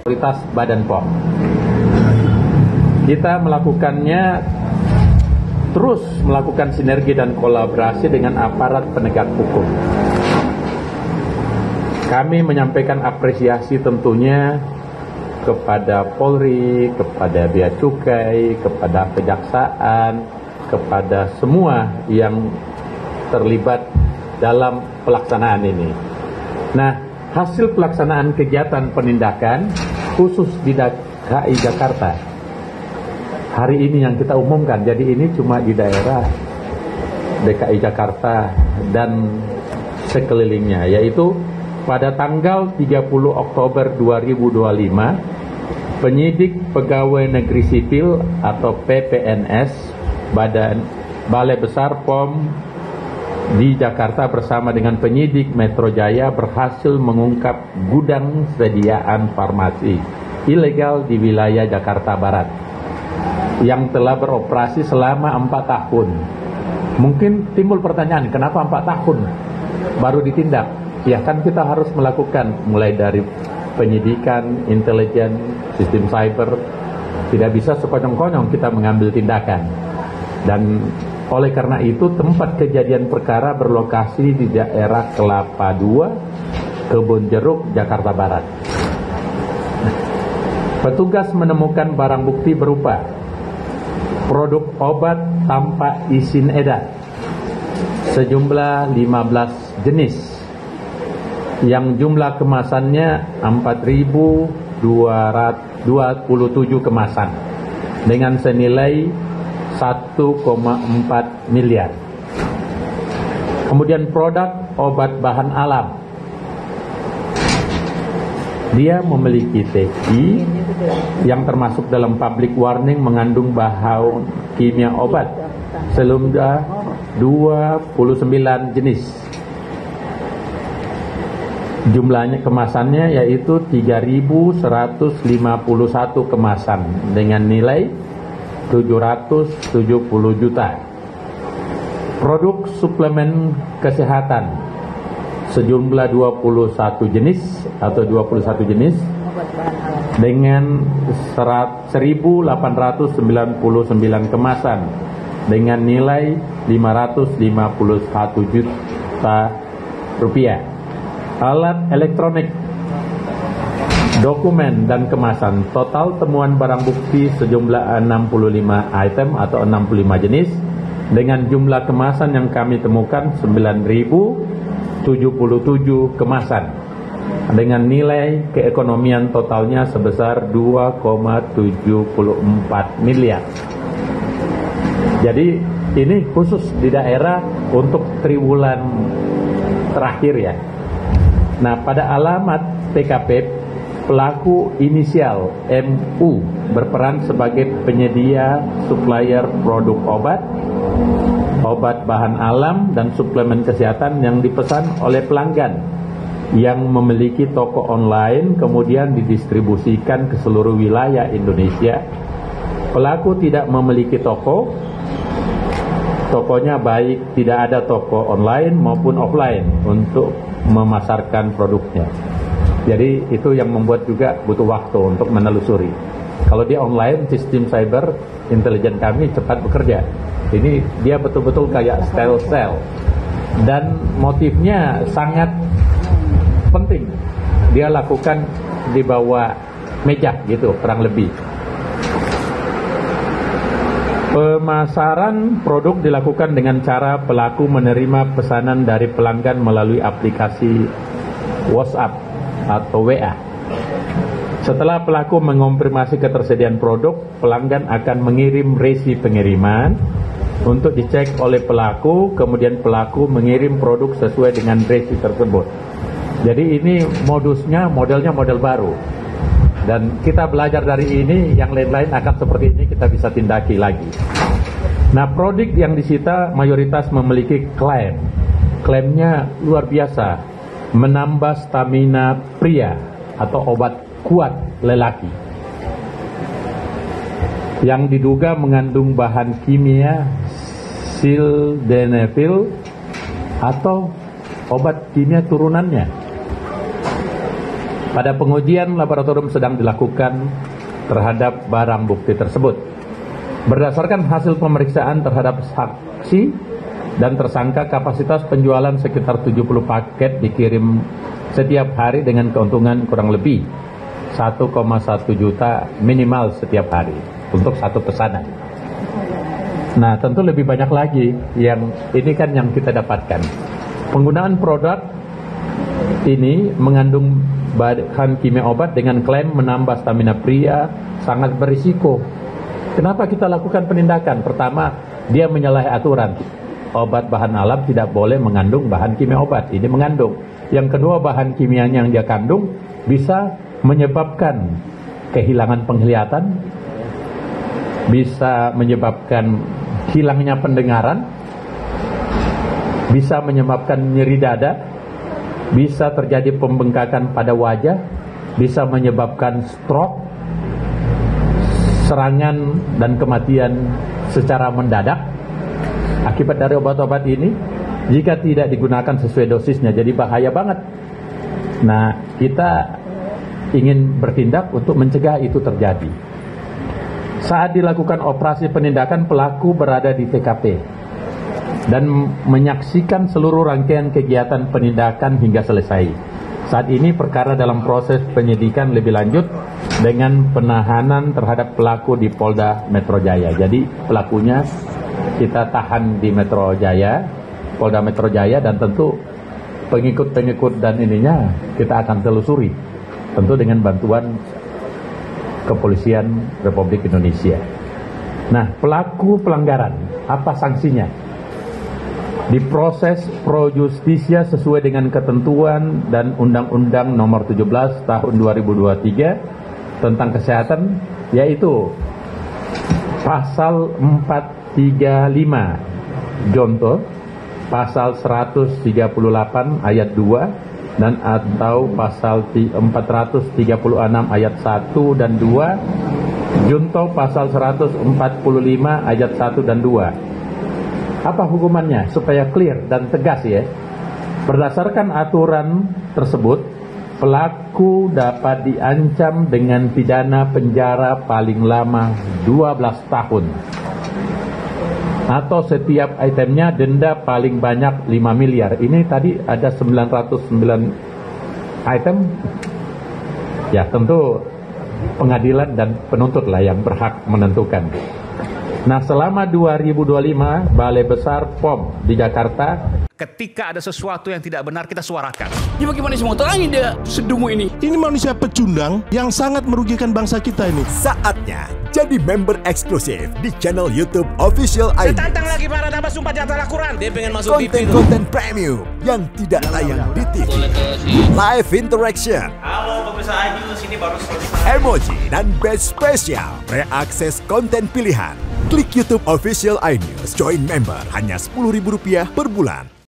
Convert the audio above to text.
Prioritas Badan POM. Kita melakukannya terus melakukan sinergi dan kolaborasi dengan aparat penegak hukum. Kami menyampaikan apresiasi tentunya kepada Polri, kepada Bea Cukai, kepada Kejaksaan, kepada semua yang terlibat dalam pelaksanaan ini. Nah, hasil pelaksanaan kegiatan penindakan khusus di DKI Jakarta hari ini yang kita umumkan, jadi ini cuma di daerah DKI Jakarta dan sekelilingnya, yaitu pada tanggal 30 Oktober 2025 penyidik pegawai negeri sipil atau PPNS Balai Besar POM di Jakarta bersama dengan penyidik Metro Jaya berhasil mengungkap gudang sediaan farmasi ilegal di wilayah Jakarta Barat yang telah beroperasi selama 4 tahun. Mungkin timbul pertanyaan, kenapa 4 tahun baru ditindak? Ya kan kita harus melakukan mulai dari penyidikan, intelijen, sistem cyber. Tidak bisa sekonyong-konyong kita mengambil tindakan. Dan oleh karena itu tempat kejadian perkara berlokasi di daerah Kelapa II, Kebun Jeruk, Jakarta Barat. Petugas menemukan barang bukti berupa produk obat tanpa izin edar sejumlah 15 jenis yang jumlah kemasannya 4.227 kemasan dengan senilai 1,4 miliar. Kemudian produk obat bahan alam. Dia memiliki TI yang termasuk dalam public warning mengandung bahan kimia obat sejumlah 29 jenis. Jumlahnya kemasannya yaitu 3.151 kemasan dengan nilai 770 juta. Produk suplemen kesehatan sejumlah 21 jenis dengan 1.899 kemasan dengan nilai 551 juta rupiah. Alat elektronik, dokumen dan kemasan. Total temuan barang bukti sejumlah 65 item atau 65 jenis dengan jumlah kemasan yang kami temukan 9.077 kemasan dengan nilai keekonomian totalnya sebesar 2,74 miliar. Jadi ini khusus di daerah untuk triwulan terakhir ya. Nah, pada alamat TKP pelaku inisial MU berperan sebagai penyedia supplier produk obat bahan alam dan suplemen kesehatan yang dipesan oleh pelanggan yang memiliki toko online kemudian didistribusikan ke seluruh wilayah Indonesia. Pelaku tidak memiliki tokonya baik tidak ada toko online maupun offline untuk memasarkan produknya. Jadi itu yang membuat juga butuh waktu untuk menelusuri. Kalau dia online, sistem cyber intelijen kami cepat bekerja. Ini dia betul-betul kayak stealth cell. Dan motifnya sangat penting. Dia lakukan di bawah meja gitu, kurang lebih. Pemasaran produk dilakukan dengan cara pelaku menerima pesanan dari pelanggan melalui aplikasi WhatsApp atau WA. Setelah pelaku mengonfirmasi ketersediaan produk, pelanggan akan mengirim resi pengiriman untuk dicek oleh pelaku, kemudian pelaku mengirim produk sesuai dengan resi tersebut. Jadi ini modelnya model baru. Dan kita belajar dari ini, yang lain-lain akan seperti ini kita bisa tindaki lagi. Nah, produk yang disita mayoritas memiliki klaim. Klaimnya luar biasa, menambah stamina pria atau obat kuat lelaki. Yang diduga mengandung bahan kimia sildenafil atau obat kimia turunannya. Pada pengujian laboratorium sedang dilakukan terhadap barang bukti tersebut. Berdasarkan hasil pemeriksaan terhadap saksi dan tersangka, kapasitas penjualan sekitar 70 paket dikirim setiap hari dengan keuntungan kurang lebih 1,1 juta minimal setiap hari untuk satu pesanan. Nah, tentu lebih banyak lagi yang ini kan yang kita dapatkan. Penggunaan produk ini mengandung bahan kimia obat dengan klaim menambah stamina pria sangat berisiko. Kenapa kita lakukan penindakan? Pertama, dia menyalahi aturan. Obat bahan alam tidak boleh mengandung bahan kimia obat. Ini mengandung. Yang kedua, bahan kimianya yang dia kandung bisa menyebabkan kehilangan penglihatan, bisa menyebabkan hilangnya pendengaran, bisa menyebabkan nyeri dada, bisa terjadi pembengkakan pada wajah, bisa menyebabkan stroke, serangan dan kematian secara mendadak akibat dari obat-obat ini jika tidak digunakan sesuai dosisnya. Jadi bahaya banget. Nah, kita ingin bertindak untuk mencegah itu terjadi. Saat dilakukan operasi penindakan, pelaku berada di TKP dan menyaksikan seluruh rangkaian kegiatan penindakan hingga selesai. Saat ini perkara dalam proses penyidikan lebih lanjut dengan penahanan terhadap pelaku di Polda Metro Jaya. Jadi pelakunya kita tahan di Metro Jaya, Polda Metro Jaya, dan tentu pengikut-pengikut dan ininya kita akan telusuri, tentu dengan bantuan Kepolisian Republik Indonesia. Nah, pelaku pelanggaran, apa sanksinya? Diproses pro justisia sesuai dengan ketentuan dan Undang-Undang Nomor 17 Tahun 2023 tentang kesehatan, yaitu Pasal 435 Jonto, Pasal 138 Ayat 2, dan atau Pasal 436 Ayat 1 dan 2, Junto Pasal 145 Ayat 1 dan 2. Apa hukumannya? Supaya clear dan tegas ya. Berdasarkan aturan tersebut, pelaku dapat diancam dengan pidana penjara paling lama 12 tahun. Atau setiap itemnya denda paling banyak 5 miliar. Ini tadi ada 909 item. Ya, tentu pengadilan dan penuntut lah yang berhak menentukan. Nah, selama 2025, Balai Besar POM di Jakarta, ketika ada sesuatu yang tidak benar, kita suarakan. Ya bagaimana semua terangin dia sedumu ini? Ini manusia pecundang yang sangat merugikan bangsa kita ini. Saatnya jadi member eksklusif di channel YouTube Official iNews. Tantang lagi para nama sumpah di atas Al-Quran. Dia pengen masuk TV. Konten premium yang tidak tayang di TV. Live interaction. Halo pemirsa iNews, ini baru selesai. Emoji dan badge spesial. Reakses konten pilihan. Klik YouTube Official iNews. Join member hanya Rp10.000 per bulan.